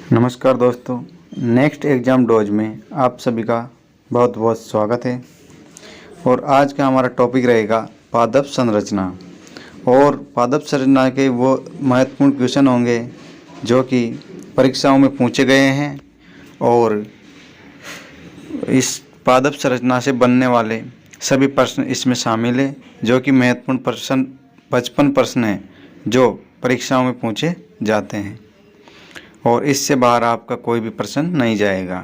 नमस्कार दोस्तों, next exam dose में आप सभी का बहुत बहुत स्वागत है। और आज का हमारा टॉपिक रहेगा पादप संरचना। और पादप संरचना के वो महत्वपूर्ण क्वेश्चन होंगे जो कि परीक्षाओं में पूछे गए हैं। और इस पादप संरचना से बनने वाले सभी प्रश्न इसमें शामिल है, जो कि महत्वपूर्ण प्रश्न 55 प्रश्न हैं जो परीक्षाओं में पूछे जाते हैं। और इससे बाहर आपका कोई भी प्रश्न नहीं जाएगा।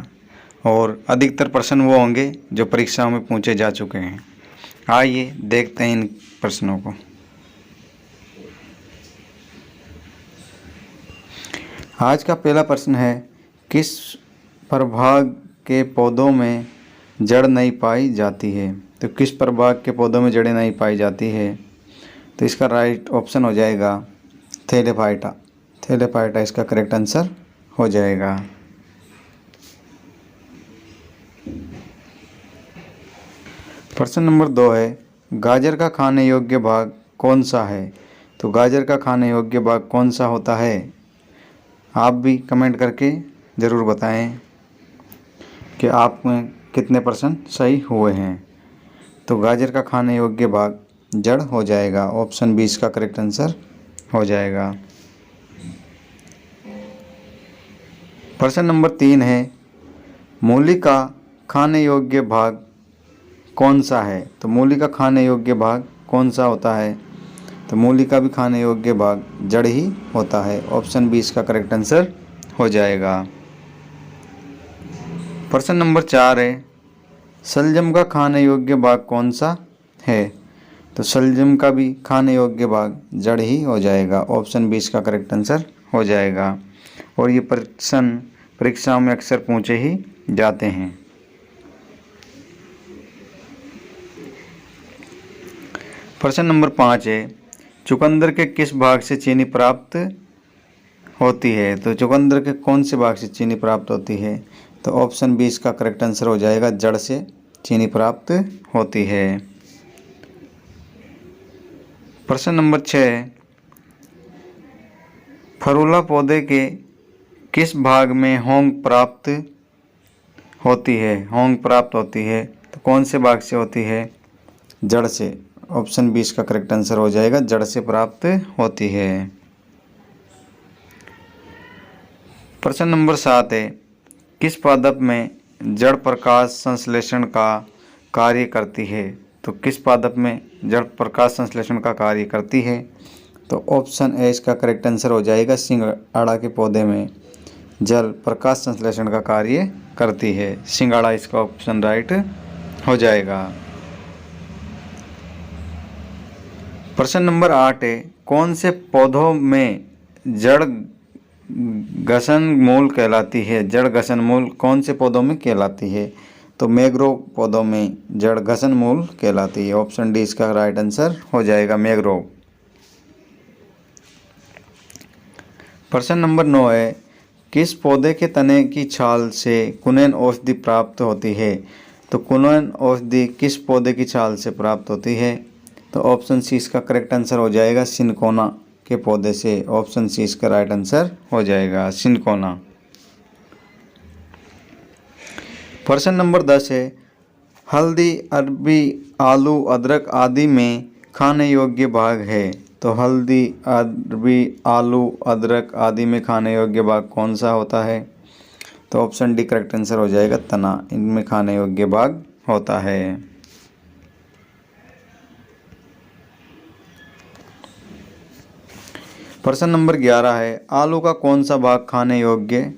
और अधिकतर प्रश्न वो होंगे जो परीक्षाओं में पूछे जा चुके हैं। आइए देखते हैं इन प्रश्नों को। आज का पहला प्रश्न है, किस प्रभाग के पौधों में जड़ नहीं पाई जाती है? तो किस प्रभाग के पौधों में जड़ें नहीं पाई जाती है? तो इसका राइट ऑप्शन हो जाएगा थैलेफाइटा। थैलेफाइटा इसका करेक्ट आंसर हो जाएगा। प्रश्न नंबर 2 है, गाजर का खाने योग्य भाग कौन सा है? तो गाजर का खाने योग्य भाग कौन सा होता है? आप भी कमेंट करके ज़रूर बताएं कि आप में कितने प्रश्न सही हुए हैं। तो गाजर का खाने योग्य भाग जड़ हो जाएगा। ऑप्शन 20 का करेक्ट आंसर हो जाएगा। प्रश्न नंबर 3 है, मूली का खाने योग्य भाग कौन सा है? तो मूली का खाने योग्य भाग कौन सा होता है? तो मूली का भी खाने योग्य भाग जड़ ही होता है। ऑप्शन 20 का करेक्ट आंसर हो जाएगा। प्रश्न नंबर 4 है, शलजम का खाने योग्य भाग कौन सा है? तो शलजम का भी खाने योग्य भाग जड़ ही हो जाएगा। ऑप्शन 20 का करेक्ट आंसर हो जाएगा। और ये प्रश्न परीक्षाओं में अक्सर पूछे ही जाते हैं। प्रश्न नंबर 5 है, चुकंदर के किस भाग से चीनी प्राप्त होती है? तो चुकंदर के कौन से भाग से चीनी प्राप्त होती है? तो ऑप्शन 20 का करेक्ट आंसर हो जाएगा, जड़ से चीनी प्राप्त होती है। प्रश्न नंबर 6, फरूला पौधे के किस भाग में होंग प्राप्त होती है? होंग प्राप्त होती है तो कौन से भाग से होती है? जड़ से। ऑप्शन 20 का करेक्ट आंसर हो जाएगा, जड़ से प्राप्त होती है। प्रश्न नंबर 7 है, किस पादप में जड़ प्रकाश संश्लेषण का कार्य करती है? तो किस पादप में जड़ प्रकाश संश्लेषण का कार्य करती है? तो ऑप्शन ए इसका करेक्ट आंसर हो जाएगा, सिंगाड़ा के पौधे में जल प्रकाश संश्लेषण का कार्य करती है। सिंगाड़ा इसका ऑप्शन राइट हो जाएगा। प्रश्न नंबर 8 है, कौन से पौधों में जड़ घसन मूल कहलाती है? जड़ घसन मूल कौन से पौधों में कहलाती है? तो मैंग्रोव पौधों में जड़ घसन मूल कहलाती है। ऑप्शन डी इसका राइट आंसर हो जाएगा, मैंग्रोव। प्रश्न नंबर 9 है, किस पौधे के तने की छाल से कुनैन औषधि प्राप्त होती है? तो कुनैन औषधि किस पौधे की छाल से प्राप्त होती है? तो ऑप्शन सी इसका करेक्ट आंसर हो जाएगा, सिनकोना के पौधे से। ऑप्शन सी इसका राइट आंसर हो जाएगा, सिनकोना। प्रश्न नंबर 10 है, हल्दी, अरबी, आलू, अदरक आदि में खाने योग्य भाग है? तो हल्दी, अरबी, आलू, अदरक आदि में खाने योग्य भाग कौन सा होता है? तो ऑप्शन डी करेक्ट आंसर हो जाएगा, तना इनमें खाने योग्य भाग होता है। प्रश्न नंबर 11 है, आलू का कौन सा भाग खाने योग्य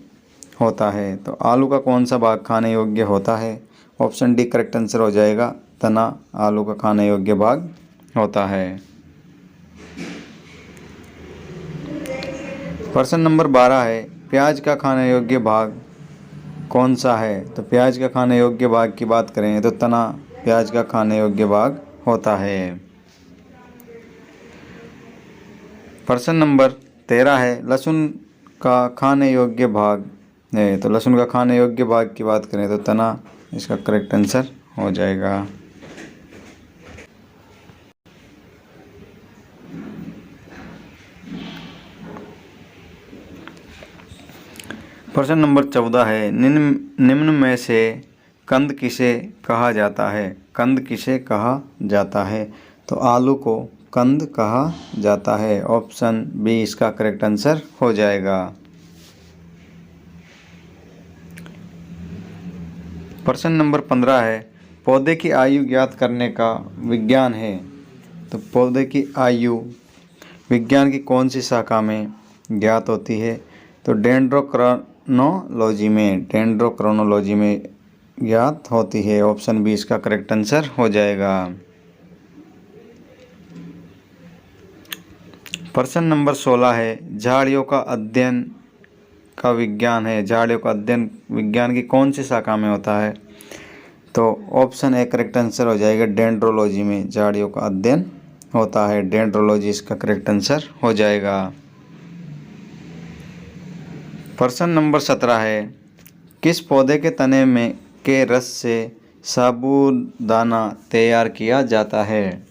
होता है? तो आलू का कौन सा भाग खाने योग्य होता है? ऑप्शन डी करेक्ट आंसर हो जाएगा, तना आलू का खाने योग्य भाग होता है। प्रश्न नंबर 12 है, प्याज का खाने योग्य भाग कौन सा है? तो प्याज का खाने योग्य भाग की बात करें तो तना प्याज का खाने योग्य भाग होता है। प्रश्न नंबर 13 है, लहसुन का खाने योग्य भाग है? तो लहसुन का खाने योग्य भाग की बात करें तो तना इसका करेक्ट आंसर हो जाएगा। प्रश्न नंबर 14 है, निम्न में से कंद किसे कहा जाता है? कंद किसे कहा जाता है? तो आलू को कंद कहा जाता है। ऑप्शन बी इसका करेक्ट आंसर हो जाएगा। प्रश्न नंबर 15 है, पौधे की आयु ज्ञात करने का विज्ञान है। तो पौधे की आयु विज्ञान की कौन सी शाखा में ज्ञात होती है? तो डेंड्रोक्रोनोलॉजी में ज्ञात होती है। ऑप्शन बी इसका करेक्ट आंसर हो जाएगा। प्रश्न नंबर 16 है, झाड़ियों का अध्ययन का विज्ञान है। झाड़ियों का अध्ययन विज्ञान की कौन सी शाखा में होता है? तो ऑप्शन ए करेक्ट आंसर हो जाएगा। डेंड्रोलॉजी में झाड़ियों का अध्ययन होता है। डेंड्रोलॉजी इसका करेक्ट आंसर हो जाएगा। प्रश्न नंबर 17 है, किस पौधे के तने में के रस से साबूदाना तैयार किया जाता है?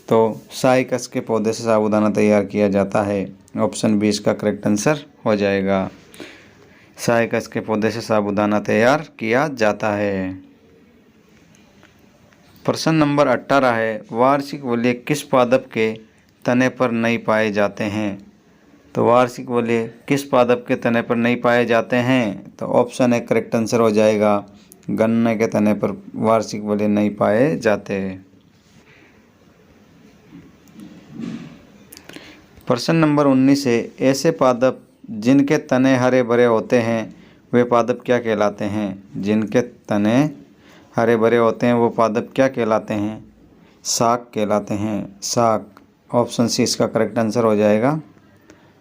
तो साइकस के पौधे से साबूदाना तैयार किया जाता है। ऑप्शन बी इसका करेक्ट आंसर हो जाएगा। साइकस के पौधे से साबूदाना तैयार किया जाता है। प्रश्न नंबर 18 है, वार्षिक वलय किस पादप के तने पर नहीं पाए जाते हैं? तो वार्षिक वलय किस पादप के तने पर नहीं पाए जाते हैं? तो ऑप्शन ए करेक्ट आंसर हो जाएगा। गन्ने के तने पर वार्षिक वलय नहीं पाए जाते। प्रश्न नंबर 19 है, ऐसे पादप जिनके तने हरे भरे होते हैं वे पादप क्या कहलाते हैं? जिनके तने हरे भरे होते हैं वो पादप क्या कहलाते हैं? शाक कहलाते हैं। शाक, ऑप्शन सी इसका करेक्ट आंसर हो जाएगा।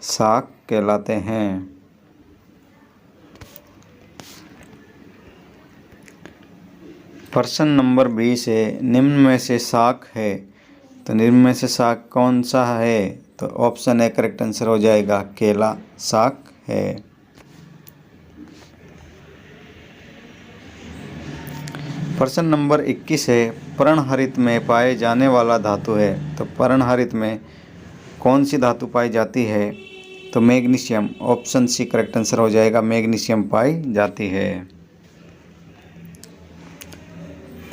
शाक कहलाते हैं। प्रश्न नंबर 20 है, निम्न में से शाक है। तो निम्न में से शाक कौन सा है? तो ऑप्शन ए करेक्ट आंसर हो जाएगा। केला शाक है। प्रश्न नंबर 21 है, पर्णहरित में पाए जाने वाला धातु है। तो पर्णहरित में कौन सी धातु पाई जाती है? तो magnesium. Option C correct answer हो जाएगा। मैग्नीशियम पाई जाती है।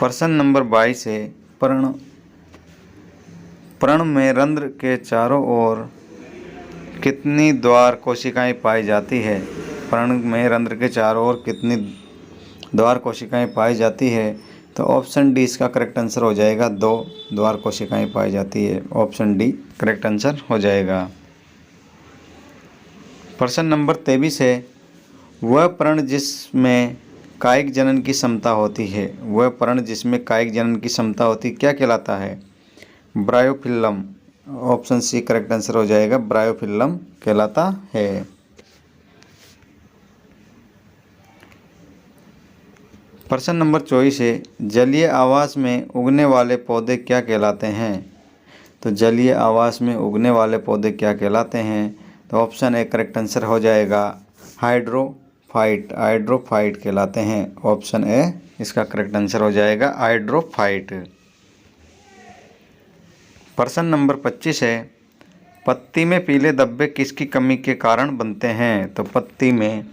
प्रश्न नंबर 22 है, पर्ण में रंध्र के चारों ओर कितनी द्वार कोशिकाएं पाई जाती है? पर्ण में रंध्र के चारों ओर कितनी द्वार कोशिकाएं पाई जाती है? तो ऑप्शन डी इसका करेक्ट आंसर हो जाएगा। 2 द्वार कोशिकाएं पाई जाती है। ऑप्शन डी करेक्ट आंसर हो जाएगा। प्रश्न नंबर 23 है, वह पर्ण जिसमें कायिक जनन की क्षमता होती है। वह पर्ण जिसमें कायिक जनन की क्षमता होती क्या कहलाता है? ब्रायोफिल्लम। ऑप्शन सी करेक्ट आंसर हो जाएगा। ब्रायोफिल्लम कहलाता है। प्रश्न नंबर 24 है, जलीय आवास में उगने वाले पौधे क्या कहलाते हैं? तो जलीय आवास में उगने वाले पौधे क्या कहलाते हैं? तो ऑप्शन ए करेक्ट आंसर हो जाएगा। हाइड्रोफाइट। हाइड्रोफाइट कहलाते हैं। ऑप्शन ए इसका करेक्ट आंसर हो जाएगा। हाइड्रोफाइट। प्रश्न नंबर 25 है, पत्ती में पीले धब्बे किसकी कमी के कारण बनते हैं? तो पत्ती में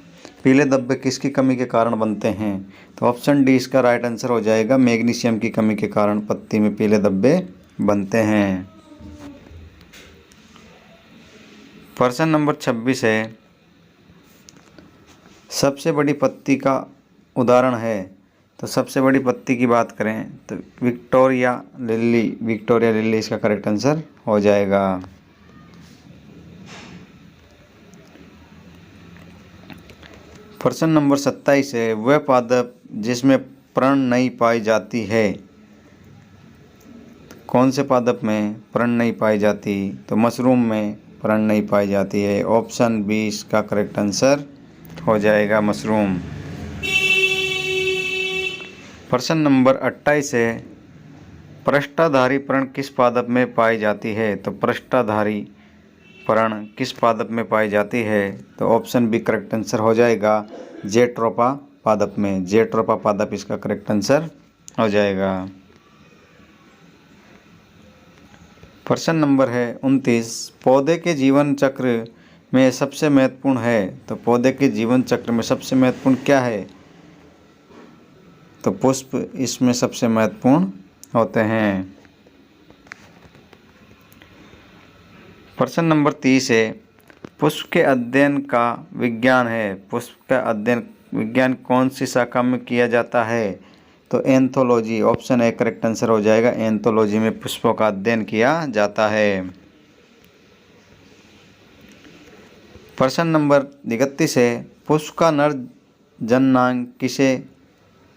पीले धब्बे किसकी कमी के कारण बनते हैं? तो ऑप्शन डी इसका राइट आंसर हो जाएगा। मैग्नीशियम की कमी के कारण पत्ती में पीले धब्बे बनते हैं। प्रश्न नंबर 26 है, सबसे बड़ी पत्ती का उदाहरण है। तो सबसे बड़ी पत्ती की बात करें तो विक्टोरिया लिली। विक्टोरिया लिली इसका करेक्ट आंसर हो जाएगा। प्रश्न नंबर 27 है, वह पादप जिसमें पर्ण नहीं पाई जाती है। कौन से पादप में पर्ण नहीं पाई जाती? तो मशरूम में पर्ण नहीं पाई जाती है। ऑप्शन बी इसका करेक्ट आंसर हो जाएगा। मशरूम। प्रश्न नंबर 28 है, पृष्ठधारी पर्ण किस पादप में पाई जाती है? तो पृष्ठधारी पर्ण किस पादप में पाई जाती है? तो ऑप्शन बी करेक्ट आंसर हो जाएगा। जेट्रोपा पादप में। जेट्रोपा पादप इसका करेक्ट आंसर हो जाएगा। प्रश्न नंबर है 29, पौधे के जीवन चक्र में सबसे महत्वपूर्ण है? तो पौधे के जीवन चक्र में सबसे महत्वपूर्ण क्या है? तो पुष्प इसमें सबसे महत्वपूर्ण होते हैं। प्रश्न नंबर 30 है, पुष्प के अध्ययन का विज्ञान है। पुष्प का अध्ययन विज्ञान कौन सी शाखा में किया जाता है? तो anthology, option A correct answer हो जाएगा। एंथोलॉजी में पुष्पों का अध्ययन किया जाता है। प्रश्न नंबर 31 है, पुष्प का नर जननांग किसे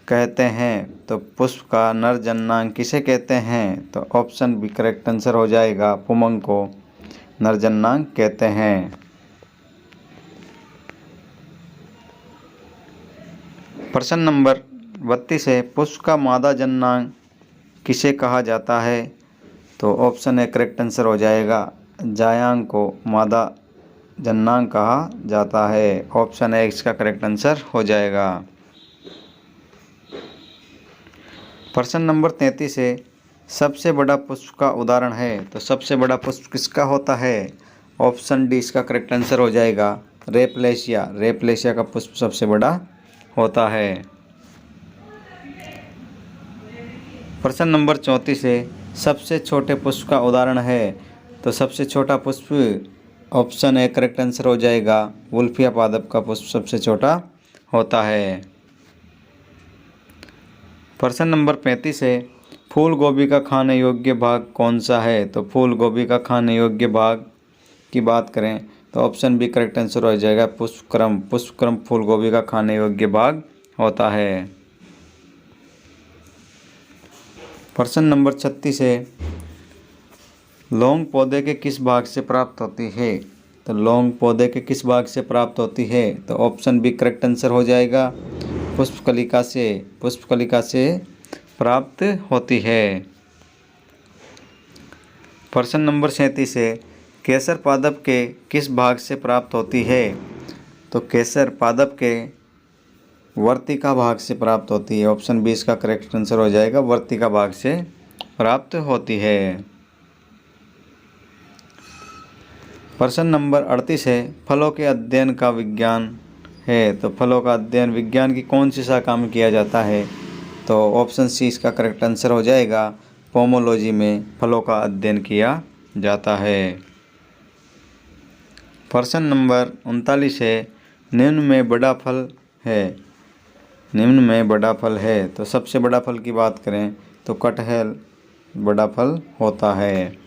कहते हैं? तो पुष्प का नर जननांग किसे कहते हैं? तो ऑप्शन बी करेक्ट आंसर हो जाएगा। पुमंग को नर जननांग कहते हैं। प्रश्न नंबर 32 है, पुष्प का मादा जननांग किसे कहा जाता है? तो ऑप्शन ए करेक्ट आंसर हो जाएगा। जायांग को मादा जननांग कहा जाता है। ऑप्शन ए इसका करेक्ट आंसर हो जाएगा। प्रश्न नंबर 33 है, सबसे बड़ा पुष्प का उदाहरण है। तो सबसे बड़ा पुष्प किसका होता है? ऑप्शन डी इसका करेक्ट आंसर हो जाएगा। रेपलेशिया, रेपलेशिया का पुष्प सबसे बड़ा होता है। प्रश्न नंबर 34 है, सबसे छोटे पुष्प का उदाहरण है। तो सबसे छोटा पुष्प ऑप्शन ए करेक्ट आंसर हो जाएगा। वुल्फिया पादप का पुष्प सबसे छोटा होता है। प्रश्न नंबर 35 है, फूल गोभी का खाने योग्य भाग कौन सा है? तो फूल गोभी का खाने योग्य भाग की बात करें तो ऑप्शन बी करेक्ट आंसर हो जाएगा। पुष्पक्रम, पुष्पक्रम फूल गोभी का खाने योग्य भाग होता है। प्रश्न नंबर 36 है, लौंग पौधे के किस भाग से प्राप्त होती है? तो लौंग पौधे के किस भाग से प्राप्त होती है? तो ऑप्शन बी करेक्ट आंसर हो जाएगा। पुष्पकलिका से, पुष्पकलिका से प्राप्त होती है। प्रश्न नंबर 37 है, केसर पादप के किस भाग से प्राप्त होती है? तो केसर पादप के वर्तिका भाग से प्राप्त होती है। ऑप्शन बी इसका करेक्ट आंसर हो जाएगा। वर्तिका भाग से प्राप्त होती है। प्रश्न नंबर 38 है, फलों के अध्ययन का विज्ञान है। तो फलों का अध्ययन विज्ञान की कौन सी शाखा में किया जाता है? तो ऑप्शन सी इसका करेक्ट आंसर हो जाएगा। पोमोलॉजी में फलों का अध्ययन किया जाता है। प्रश्न नंबर 39 है, निम्न में बड़ा फल है। निम्न में बड़ा फल है। तो सबसे बड़ा फल की बात करें तो कटहल बड़ा फल होता है।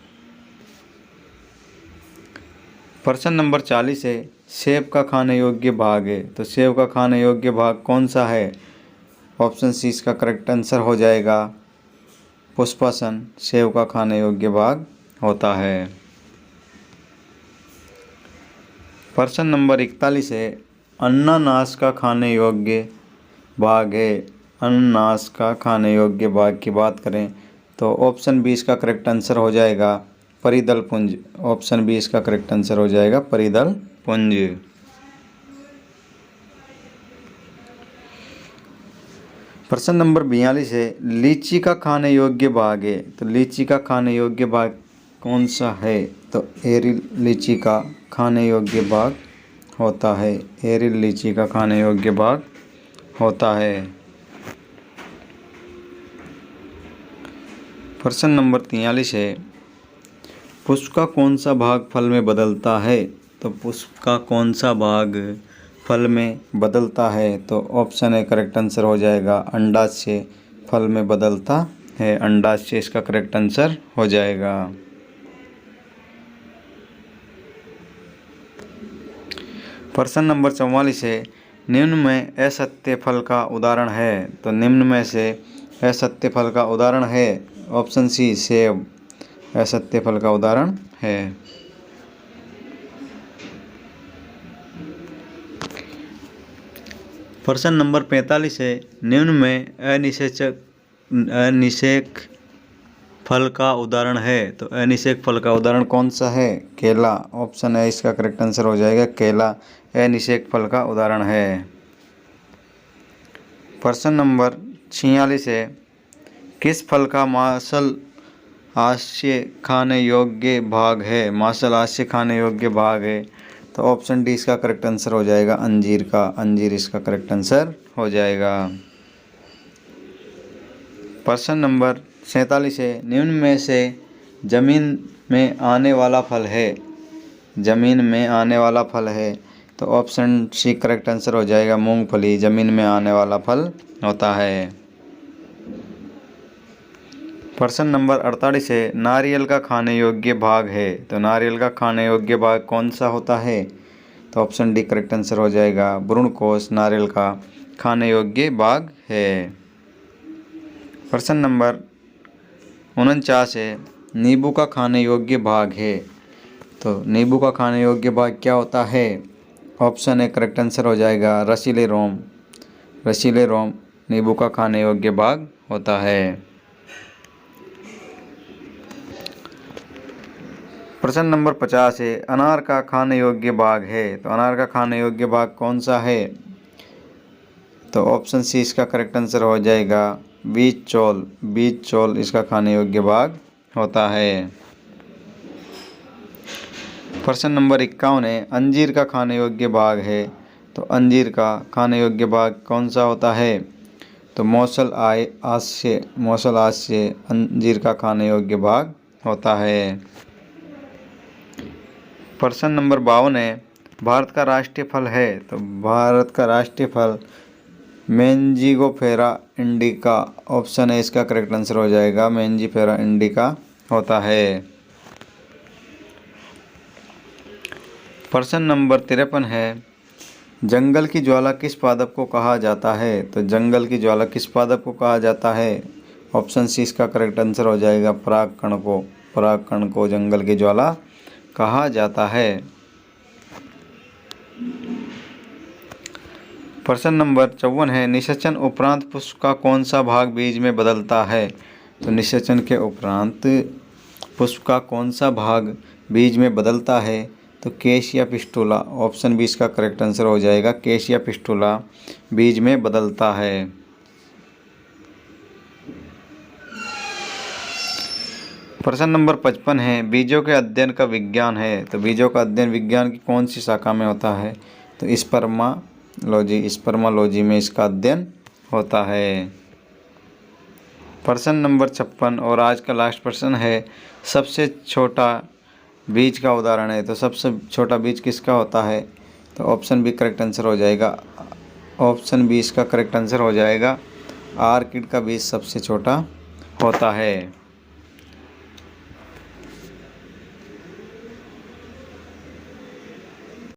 प्रश्न नंबर 40 है, सेब का खाने योग्य भाग है। तो सेब का खाने योग्य भाग कौन सा है? ऑप्शन सी इसका करेक्ट आंसर हो जाएगा। पुष्पासन सेब का खाने योग्य भाग होता है। प्रश्न नंबर 41 है, अनानास का खाने योग्य भाग है। अनानास का खाने योग्य भाग की बात करें तो ऑप्शन बी इसका करेक्ट आंसर हो जाएगा। परिदल पुंज, ऑप्शन बी इसका करेक्ट आंसर हो जाएगा। परिदल पुंज। प्रश्न नंबर 42 है, लीची का खाने योग्य भाग है। तो लीची का खाने योग्य भाग कौन सा है? तो एरिल लीची का खाने योग्य भाग होता है। एरिल लीची का खाने योग्य भाग होता है। प्रश्न नंबर 43 है, पुष्प का कौन सा भाग फल में बदलता है? तो पुष्प का कौन सा भाग फल में बदलता है? तो ऑप्शन ए करेक्ट आंसर हो जाएगा। अंडाशय फल में बदलता है। अंडाशय इसका करेक्ट आंसर हो जाएगा। प्रश्न नंबर 44 है, निम्न में असत्य फल का उदाहरण है। तो निम्न में से असत्य फल का उदाहरण है। ऑप्शन सी सेब असत्य फल का उदाहरण है। प्रश्न नंबर 45 है, निम्न में अनिषेक फल का उदाहरण है। तो अनिषेक फल का उदाहरण कौन सा है? केला, ऑप्शन है इसका करेक्ट आंसर हो जाएगा। केला अनिषेक फल का उदाहरण है। प्रश्न नंबर 46 है, किस फल का मांसल हास्य खाने योग्य भाग है? मांसल हास्य खाने योग्य भाग है। तो ऑप्शन डी इसका करेक्ट आंसर हो जाएगा अंजीर का, अंजीर इसका करेक्ट आंसर हो जाएगा। प्रश्न नंबर 47 है, निम्न में से जमीन में आने वाला फल है, जमीन में आने वाला फल है, तो ऑप्शन सी करेक्ट आंसर हो जाएगा मूंगफली, जमीन में आने वाला फल होता है। प्रश्न नंबर 48 है, नारियल का खाने योग्य भाग है, तो नारियल का खाने योग्य भाग कौन सा होता है, तो ऑप्शन डी करेक्ट आंसर हो जाएगा भ्रूणकोश नारियल का खाने योग्य भाग है। प्रश्न नंबर 49 है, नींबू का खाने योग्य भाग है, तो नींबू का खाने योग्य भाग क्या होता है, ऑप्शन ए करेक्ट आंसर हो जाएगा रसीले रोम, रसीले रोम नींबू का खाने योग्य भाग होता है। प्रश्न नंबर 50 है, अनार का खाने योग्य भाग है, तो अनार का खाने योग्य भाग कौन सा है, तो ऑप्शन सी इसका करेक्ट आंसर हो जाएगा बीज चौल, बीज चौल इसका खाने योग्य भाग होता है। प्रश्न नंबर 51 है, अंजीर का खाने योग्य भाग है, तो अंजीर का खाने योग्य भाग कौन सा होता है, तो मौसल आस्य, मौसल आस्य अंजीर का खाने योग्य भाग होता है। प्रश्न नंबर 52 है, भारत का राष्ट्रीय फल है, तो भारत का राष्ट्रीय फल मेंजिगोफेरा इंडिका, ऑप्शन है इसका करेक्ट आंसर हो जाएगा मेंजिफेरा इंडिका होता है। प्रश्न नंबर 53 है, जंगल की ज्वाला किस पादप को कहा जाता है, तो जंगल की ज्वाला किस पादप को कहा जाता है, ऑप्शन सी इसका करेक्ट आंसर हो जाएगा परागकण को, परागकण को जंगल की ज्वाला कहा जाता है। प्रश्न नंबर 54 है, निषेचन उपरांत पुष्प का कौन सा भाग बीज में बदलता है, तो निषेचन के उपरांत पुष्प का कौन सा भाग बीज में बदलता है, तो केश या पिस्टुला, ऑप्शन बी इसका करेक्ट आंसर हो जाएगा केश या पिस्टुला बीज में बदलता है। प्रश्न नंबर 55 है, बीजों के अध्ययन का विज्ञान है, तो बीजों का अध्ययन विज्ञान की कौन सी शाखा में होता है, तो स्पर्मालॉजी, स्पर्मालॉजी में इसका अध्ययन होता है। प्रश्न नंबर 56 और आज का लास्ट प्रश्न है, सबसे छोटा बीज का उदाहरण है, तो सबसे छोटा बीज किसका होता है, तो ऑप्शन बी करेक्ट आंसर हो जाएगा, ऑप्शन बी इसका करेक्ट आंसर हो जाएगा आर्किड का बीज सबसे छोटा होता है।